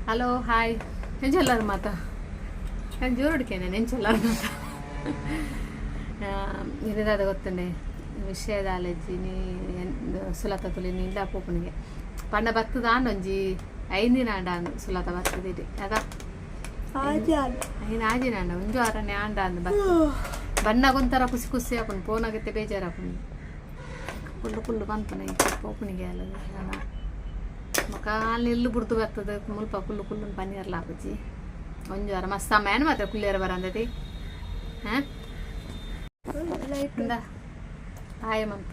hello hi ನೆಂಚಲ್ಲಾರ ಮಾತಾ ನಾನು ಜೋರು ಹುಡುಕೇನೆ ನೆಂಚಲ್ಲಾರ ಮಾತಾ ಇದಾದ ಗೊತ್ತಂಡೆ ವಿಷಯದ ಅಲಜ್ಜಿ ನೀ ಸುಲತ ತುಲಿ ನೀಂದ ಪೋಪನಿಗೆ ಪಂಡ ಬರ್ತದ ಒಂಜಿ 5 ದಿನ ಆಂಡ ಸುಲತ ಬರ್ತದೆ ಅದ ಐನು ಆಜಿನ ಅಂಡ ಒಂಜು ವಾರನೇ ಆಂಡ ಅಂದು ಬಣ್ಣಗೊಂಥರ ಖುಷಿ ಖುಷಿ ಹಾಕೊಂಡು ಫೋನಾಗತ್ತೆ ಬೇಜಾರು ಹಾಕೊಂಡು ಕುಳ್ಳು ಕುಳ್ಳು ಬಂತನ ಪೋಪನಿಗೆ ಅಲ್ಲ ಮಕ್ಕ ಅಲ್ಲಿ ಎಲ್ಲೂ ಬಿಡ್ತು ಬರ್ತದೆ ಮುಲ್ಪ ಕುಲ್ಲು ಕುಲ್ಲು ಪನ್ನೀರ್ಲ ಹಾಕುಜಿ ಒಂಜು ವಾರ ಮಸ್ತ್ ಅಮ್ಮ ಏನು ಮಾತ್ರ ಕುಲ್ಲಿಯರ ಬರಂದತಿ ಹಾಂ ಲೈಟ್ ಹಾಯ್ ಮಂತ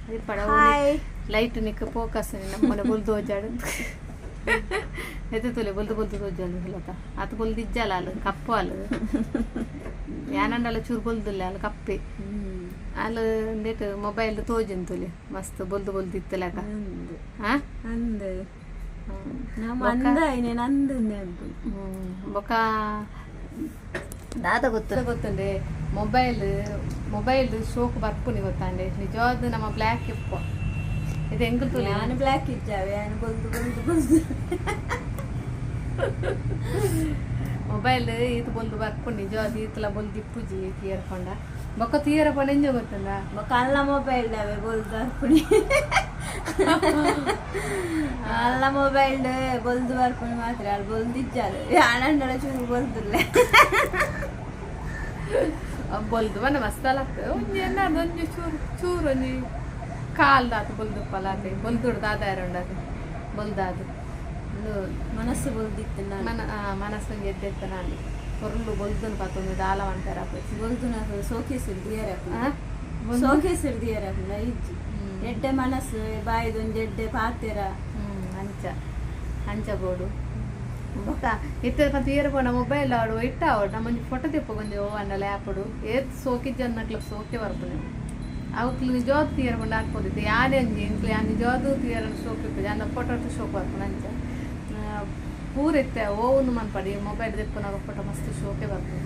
ಅದು ಪಡ ಲೈಟ್ ನಿಕ್ಕ ಫೋಕಸ್ ನಮ್ಮನೆ ಬುಲ್ದು ಹೋಜಾಡು ಎದ್ದು ತುಲೆ ಬುಲ್ದು ಬುಲ್ದು ಹೋಜಾಡು ಹೇಳತ್ತ ಅದು ಬುಲ್ದು ಇಜ್ಜಲ್ಲ ಅಲ್ಲ ಕಪ್ಪು ಅಲ್ಲ ಯಾನಂಡಲ್ಲ ಚೂರು ಬುಲ್ದಿಲ್ಲ ಅಲ್ಲ ಕಪ್ಪೆ ಅಲ್ಲಿ ಒಂದೇಟು ಮೊಬೈಲ್ ತೋಜನ್ ತುಲೆ ಮಸ್ತ್ ಬುಲ್ದು ಬುಲ್ದು ಇತ್ತಲಕ ಹಾಂ ಬೊಕ್ಕ ದಾದ ಗೊತ್ತಂಡೆ ಮೊಬೈಲ್ ಶೋಕ್ ಬರ್ಪುನಿ ಗೊತ್ತಾಂಡೆ ನಿಜವಾದ ನಮ್ಮ ಬ್ಲ್ಯಾಕ್ ಇಪ್ಪ ಇದು ಹೆಂಗ್ ತುಲೆ ನಾನು ಬ್ಲ್ಯಾಕ್ ಇದ್ದಾವೆ ನಾನು ಬೊಲ್ದು ಮೊಬೈಲ್ ಇದು ಬೊಲ್ದು ಬರ್ಪು ನಿಜವಾದ ಈತಲ ಬೊಲ್ದು ಇಪ್ಪುಜಿ ತೀರ್ಕೊಂಡ ಬೊಕ್ಕ ತೀರಕೊಂಡ ಎಂಜ ಗೊತ್ತಂಡ ಬೊಕ್ಕ ಅಲ್ಲ ಮೊಬೈಲ್ ದಾವೆ ಬೊಲ್ದು ಬರ್ಪುನಿ ಅಲ್ಲ ಮೊಬೈಲ್ ಬೊಲ್ದು ಬರ್ಪುನಿ ಮಾತ್ರ ಅಲ್ಲಿ ಬೊಲ್ದು ಇಜ್ಜಾಲು ಆನಂದಳ ಚೂರು ಬೊಲ್ದುಲ್ಲ ಬೊಲ್ದು ಬನ್ನ ಮಸ್ತಲ್ಲ ಒಂಜಿ ಎನ್ನಾರ್ದು ಒಂಜಿ ಚೂರು ಚೂರು ಒಂಜಿ ಕಾಲ್ದಾತು ಬೊಲ್ದು ಪಲಾತೆ ಬೊಲ್ದುಡ್ದು ಆದಾಯ ಉಂಡದು ಬೊಲ್ದಾದು ಮನಸ್ಸು ಬೊಲ್ದಿತ್ತು ಮನಸ್ಸು ಎದ್ದೆತ್ತ ನಾನು ಹೊರಲು ಬೊಲ್ದುನ್ ಪಾತೊಂದು ದಾಲ ಅಂತಾರ ಬೊಲ್ದುನ ಸೋಕೇಸಿರ್ ದಿಯರ ಇಜ್ಜಿ ಎಡ್ಡೆ ಮನಸ್ಸು ಬಾಯಿದೊಂದು ಎಡ್ಡೆ ಪಾತೆರ ಅಂಚ ಬೋಡು ಬೊಕ್ಕ ಇತ್ತ ತೀರ ಪೋನ ಮೊಬೈಲ್ ಆಡು ಇಟ್ಟ ಆವಡು ನಮ್ಮೊಂದು ಫೋಟೋ ತಿಪ್ಪ ಕೊಂಜು ಅನ್ನಲ್ಲ ಆಪಡು ಏತ್ ಸೋಕಿಜ್ಜನ್ನಕ್ಲ ಸೋಕೆ ಬರ್ಪುನೆ ಅವಕ್ಲು ನಿಜವಾದ ತೀರ ಕೊಂಡು ಹಾಕ್ಬೋದಿತ್ತು ಯಾರೇ ಅಂಜಿ ಇಂಕ್ಲು ಯಾ ನಿಜವಾದ ತೀರ ಸೋಕಿಪ್ಪು ಅಂದ ಫೋಟೋ ಶೋಕ್ ಬರ್ಪುನ ಅಂಚ ಪೂರ ಇತ್ತೆ ಓವನ್ನು ಮನ್ಪಡಿ ಮೊಬೈಲ್ ತಿಪ್ಪುನಾಗ ಫೋಟೋ ಮಸ್ತ್ ಶೋಕೆ ಬರ್ಪುನೆ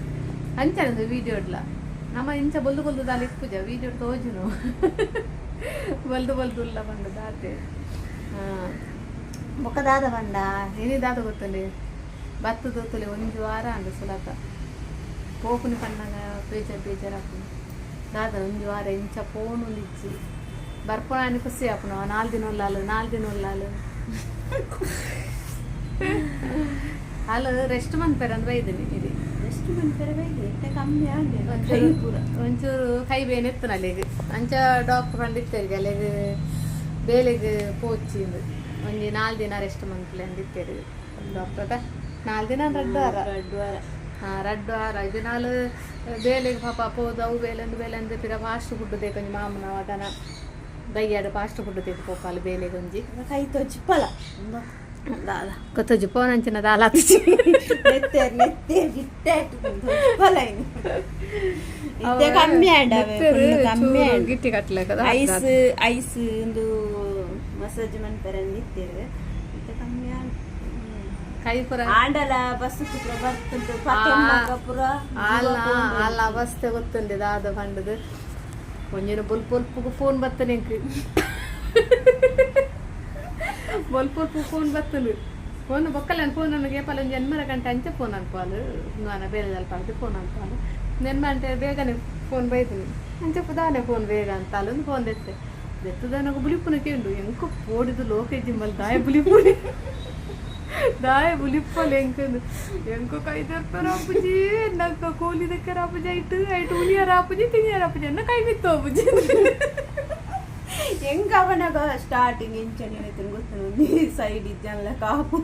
ಅಂಚನದು ವೀಡಿಯೋ ಇಡ್ಲ ನಮ್ಮ ಇಂಚ ಬೊಲ್ದು ಬೊಲ್ದು ದಾಲಿ ಇಪ್ಪುಜ ವೀಡಿಯೋ ತೋಜುನು ಬಲ್ದು ಬಲ್ದುಲ್ಲ ಬಂದು ದಾತೆ ಬೊಕ್ಕ ದಾದ ಬಂಡ ಏನೇ ದಾದ ಗೊತ್ತಲ್ಲಿ ಬತ್ತದ ಹೊತ್ತಲಿ ಒಂಜು ವಾರ ಅಂದ ಸುಲತ ಪೋಪುನಿ ಪಂಡಂಗ ಬೇಜಾರು ಹಾಕೊಂಡು ದಾದ ಒಂಜು ವಾರ ಇಂಚ ಫೋನು ಇಜ್ಜಿ ಬರ್ಪಣಿ ಖುಷಿ ಹಾಪುನ 4 ದಿನ ಒಲ್ಲಾಲು ಅಲ್ಲ ರೆಸ್ಟ್ ಮನ್ಪೇರ ಅಂದ್ರೆ ಬೈದನಿ ಇದು ಎಷ್ಟು ಮನ್ಪೇರ ಬೈದೆ ಕಮ್ಮಿ ಆಗಿ ಒಂಚೂರು ಕೈ ಬೇನೆ ಎತ್ತನಲ್ಲಿ ಅಂಚ ಡಾಕ್ಟರ್ ಬಂದಿತ್ತೇರಿಗೆ ಅಲ್ಲಿಗೆ ಬೇಲೆಗೆ ಪೋಚಿಂದು ಒಂಜಿ 4 ದಿನ ರೆಸ್ಟ್ ಮನ್ಪಲೆ ಅಂದಿತ್ತೇರಿ ಡಾಕ್ಟರ್ 4 ದಿನ ರಡ್ಡು ವಾರ ರಡ್ಡು ವಾರ 5 ದಿನಾಲು ಬೇಲೆಗೆ ಪಾಪ ಪೋದವು ಬೇಲೆ ಅಂದ್ರೆ ಪಿರ ಫಾಸ್ಟ್ ಫುಡ್ ದೇಕೊಂಜಿ ಮಾಮನ ಅದನ ದಯ್ಯಾಡು ಫಾಸ್ಟ್ ಫುಡ್ ತೆಗೆ ಪೋಪಾಲು ಬೇಲೆಗೆ ಒಂಜಿ ಕೈ ತೋಚಿಪ್ಪಲ ದಾಲ ಕೊತ್ತಜಿ ಪೋನಂಚಿನ ದಾಲ ಗಿಟ್ಟಿ ಕಟ್ಲೆ ಐಸ್ ಒಂದು ಮಸಾಜ್ ಮನ್ಪರ ನಿತ್ತೇವೆ ಕಮ್ಮಿ ಕೈ ಪುರ ಆಂಡಲ ಬಸ್ ಪುರ ಬರ್ತುಂಟು ಪುರ ಅಲ್ಲ ಅವಸ್ಥೆ ಗೊತ್ತುಂಡೆ ದಾದ ಪಂಡದು ಒಂಜಿನ ಬೊಲ್ಪುಗು ಫೋನ್ ಬರ್ತನೆ ಬೊಲ್ಪು ಫೋನ್ ಬರ್ತನು ಫೋನ್ ಬೊಕ್ಕಲ್ಲ ಫೋನ್ ನನಗೆ ಪಲ್ಲೊಂದು 8 ಗಂಟೆ ಅಂಚೆ ಫೋನ್ ಅನ್ಪಾಲು ನಾನು ಬೇರೆ ಪಾಲು ಫೋನ್ ಅನ್ಪಾಲು ನೆನ್ಮ ಅಂತೆ ಬೇಗನೆ ಫೋನ್ ಬೈತೀನಿ ಅಂಚೆ ದಾನೆ ಫೋನ್ ಬೇಗ ಅಂತ ಅಲ್ಲೊಂದು ಫೋನ್ ದೆತ್ತದ ನನಗೆ ಬುಲಿಪ್ಪುನ ಕೇಂಡು ಎಂಕು ಪೋಡಿದು ಲೋಕೇಜಿ ಮಲ್ ದಾಯ ಬುಲಿಪ್ಪಲ್ಲಿ ಎಂಕು ಕೈ ತರ್ತಾರ ಅಪ್ಪುಜಿ ನಂಗೆ ಕೋಲಿದಕ್ಕೆ ಅಪ್ಪುಜಿ ಐಟು ಉಳಿಯಾರ ಅಪ್ಪುಜಿ ತಿಂಗ್ಯಾರ ಅಪ್ಪುಜಿ ಅನ್ನ ಕೈ ಬಿತ್ತು ಅಪ್ಪುಜಿ ಹೆಂಗ ಅವನಾಗ ಸ್ಟಾರ್ಟಿಂಗ್ ಇಂಚನೆ ಗೊತ್ತು ಸೈಡ್ ಇದ್ದಲ್ಲ ಕಾಪು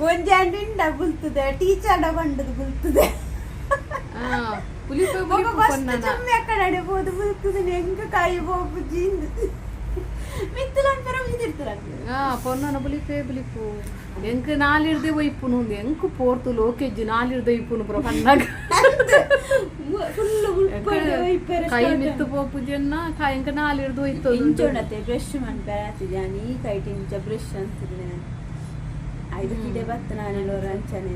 ಒಂಜಿ ಅಂಡಿಂಡ ಬುಲ್ತದೆ ಟೀಚರ್ ಬಂಡದು ಬುಲ್ತದೆ ಕಡೆ ಬೋದು ಬುಲ್ತದೆ ಹೆಂಗ ಕಾಯಿ ಬೋಪುಜಿ ಮಿತ್ತಲಂತರ ಬಿದ್ದಿರ್ತಾರ ಪೊನ್ನನ ಬುಲಿಪು ಎಂಕ್ 4 ಇರ್ದೆ ಒಯ್ಪುನು ಎಂಕ್ ಪೋರ್ತು ಲೋಕೇಜ್ 4 ಇರ್ದೆ ಒಯ್ಪುನು ಪುರ ಪನ್ನಾಗ ಕೈ ಮಿತ್ತು ಪೋಪುಜನ್ನ ಎಂಕ 4 ಇರ್ದು ಒಯ್ತು ಇಂಚೋಣತೆ ಬ್ರಷ್ ಮನ್ಪರಾತಿದ್ದಾನೆ ಈ ಕೈಟ್ ಇಂಚ ಬ್ರಷ್ ಅಂತಿದ್ರೆ 5 ಕಿಡೆ ಬತ್ತ ನಾನೆಲ್ಲೋರ ಅಂಚನೆ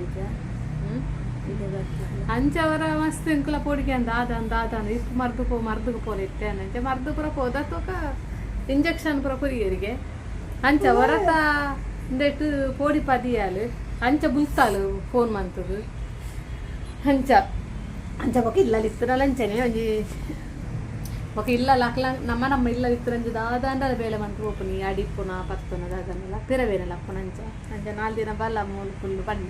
ಅಂಚವರ ಮಸ್ತ್ ಎಂಕುಲ ಪೋಡಿಕೆ ದಾದ ಇಷ್ಟು ಮರ್ದುಕು ಪೋಲ ಇಟ್ಟೇನೆ ಮರ್ದುಪುರ ಪೋದ ತೋಕ ಇಂಜೆಕ್ಷನ್ ಪುರ ಕುರಿಯರಿಗೆ ಅಂಚ ಹೊರತ ಇಂದೆಟ್ಟು ಪೋಡಿ ಪದಿಯಾಲು ಅಂಚ ಬುಲ್ತಾಲು ಫೋನ್ ಮಂತದು ಅಂಚ ಅಂಚ ಬೊಕ ಇಲ್ಲಲ್ಲಿ ಇತ್ತರಲ್ಲ ಅಂಚನೆ ಒಂಜಿ ಬೊಕ ಇಲ್ಲಲ್ಲ ಅಕ್ಲ ನಮ್ಮ ಇಲ್ಲಲ್ಲಿ ಇತ್ತರಂಜಿ ದಾದಾಂಡಲ ಬೇಳೆ ಮಂತು ಓಪನಿ ಅಡಿಪ್ಪುನ ಪತ್ತುನ ದಾದನೆಲ್ಲ ಪಿರವೇನಲ್ಲ ಅಪ್ಪನ ಅಂಚ ಅಂಚ 4 ದಿನ ಬಲ್ಲ ಮೂಲು ಫುಲ್ಲು ಬಣ್ಣ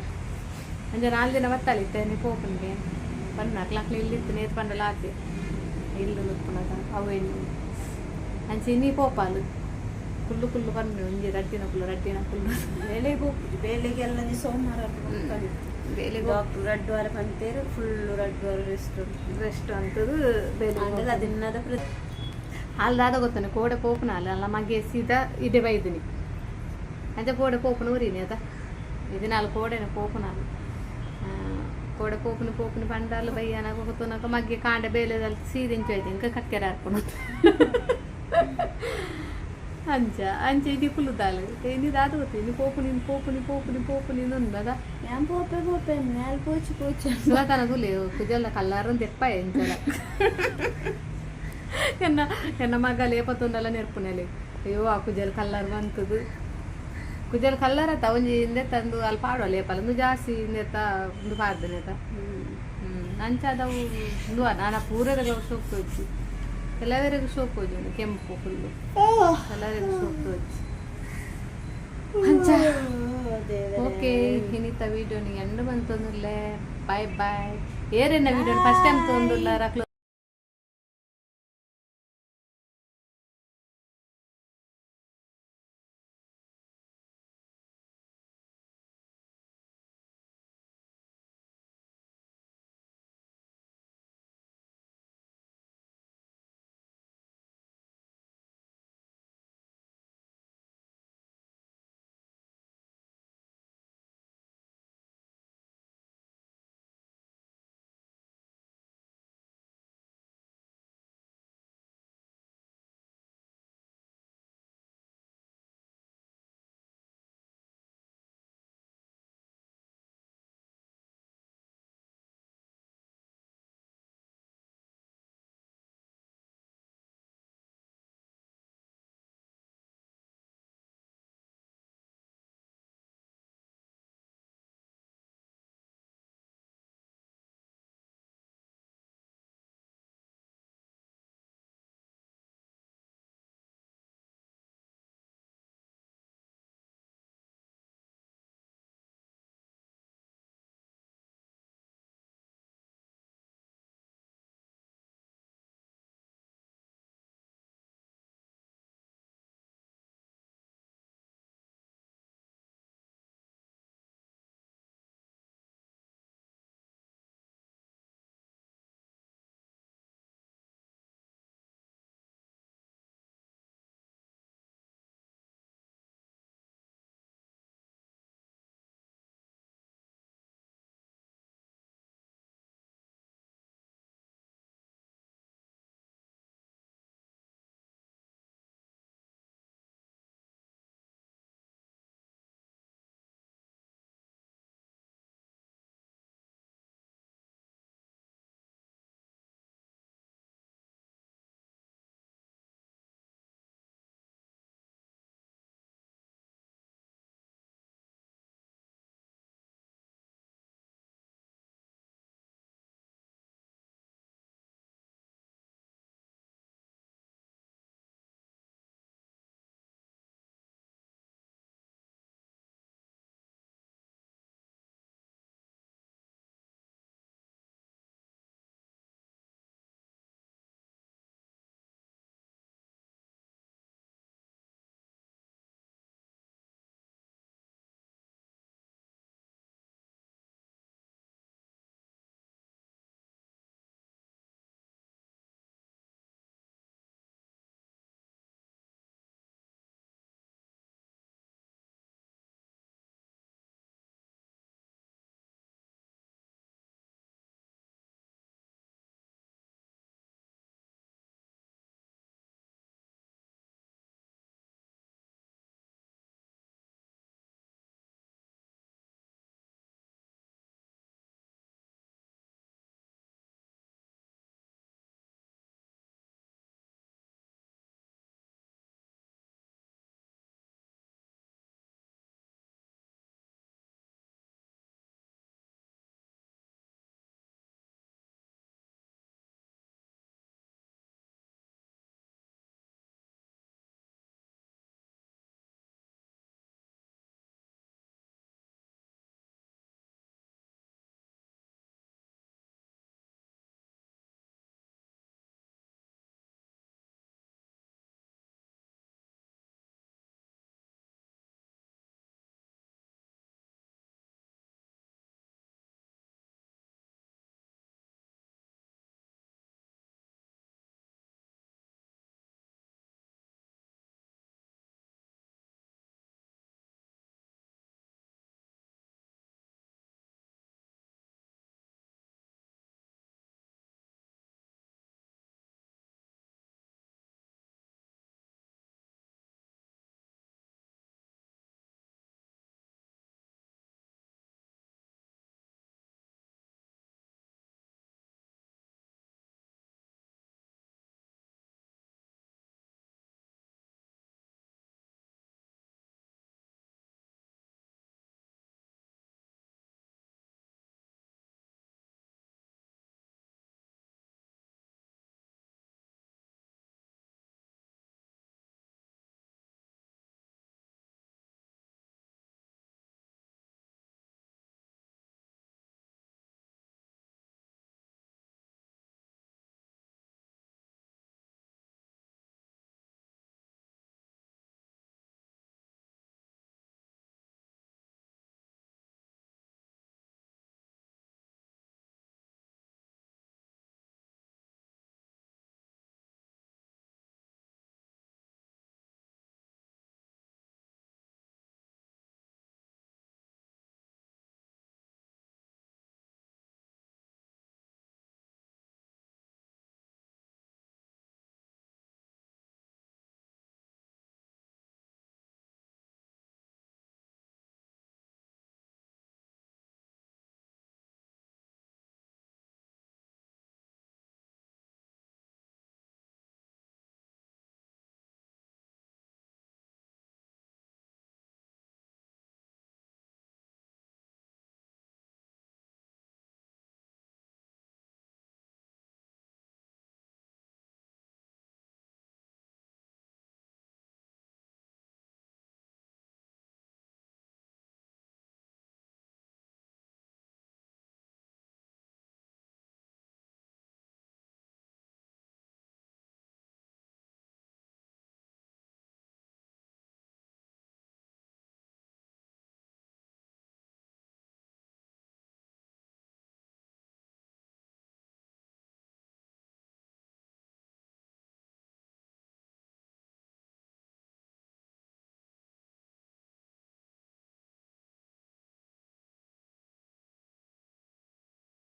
ಅಂಚ 4 ದಿನ ಬತ್ತಲಿತ್ತೆ ನೀ ಪೋಪನ್ಗೆ ಬಣ್ಣ ಅಕ್ಲ ಇಲ್ಲಿತ್ತು ನೇರು ಪಂಡಲ ಆತೆ ಇಲ್ಲು ಉಪ್ಪುನದ ಅವೇನು ಅಂಚ ನೀ ಪೋಪಾಲು ಕುಲ್ಲು ಬನ್ನಿ ಒಂಜಿ ರಡ್ಡಿನ ಕುಲ್ಲು ಬೇಳೆಗೆ ಹೋಗ್ಬಿಟ್ಟು ಬೇಳೆಗೆಲ್ಲ ಸೋಮವಾರ ಬೇಲೆಗೆ ಡಾಕ್ಟರ್ 2 ವಾರ ಬಂತೇರು ಫುಲ್ಲು 2 ವಾರ ರೆಸ್ಟ್ ಅಂತದು ಬೇಲೆ ಅದೆಲ್ಲ ದಿನದ ಅಲ್ದಾದ ಗೊತ್ತಾನೆ ಕೋಡೆ ಪೋಪನ ಅಲ್ಲ ಮಗೆ ಸೀದಾ ಇದೆ ಬೈದಿನಿ ಅಂಚ ಕೋಡೆ ಪೋಪನ ಊರಿನಿ ಅದ ಇದು 4 ಕೋಡೆನ ಪೋಪನ ಕೋಡೆ ಪೋಪನ ಪಂಡಾಲು ಬೈಯನ ಹೋಗುತ್ತನಕ ಮಗೆ ಕಾಂಡೆ ಬೇಲೆದಲ್ಲಿ ಸೀದಿಂಚೋಯ್ತು ಇಂಕ ಕಕ್ಕೆರ ಹಾರ್ಕೊಂಡು ಅಂಚ ಇದು ಕುಲ್ಲುದಾಲು ini ದಾದು ಗೊತ್ತಿ ಪೋಪುನಿ ಉಂದದ ഞാൻ പോപ്പേ മേൽ പോച്ച് ಸುಲತಾನ ತುಲೆ ಕುಜಲ್ಲ ಕಲ್ಲಾರನ್ ತೆಪ್ಪ ಎಂಚಲ ಎನ್ನ ಮಗ ಲೇಪತ್ತೊಂದಲ್ಲ ನೆರ್ಪುನೆಲೆ ಅಯ್ಯೋ ಆ ಕುಜಲ್ ಕಲ್ಲರ್ ಬಂತದು ಕುಜಲ್ ಕಲ್ಲರ್ ಅತ್ತ ಒಂಜಿ ಇಂದೆ ತಂದು ಅಲ್ಲಿ ಪಾಡುವ ಲೇಪಲ್ಲ ಒಂದು ಜಾಸ್ತಿ ಇಂದೆತ್ತ ಒಂದು ಪಾಡ್ದನೆತ ಅಂಚಾದವು ಒಂದು ನಾನು ಪೂರದಾಗ ಸೊಪ್ಪು వచ్చి ಎಲ್ಲವರಿಗೂ ಸೋಪು ಹೋಜು ಕೆಂಪು ಫುಲ್ಲು ಎಲ್ಲರಿಗೂ ಸೋಪು వచ్చి ಓಕೆ ಇನ್ನಿತ ವಿಡಿಯೋ ನೀ ಎಂಡ್ ಬಂತೊಂದುಲ್ಲೆ ಬಾಯ್ ಏರೆನ್ನ ವಿಡಿಯೋ ಫಸ್ಟ್ ಟೈಮ್ ತೊಂದುಲ್ಲ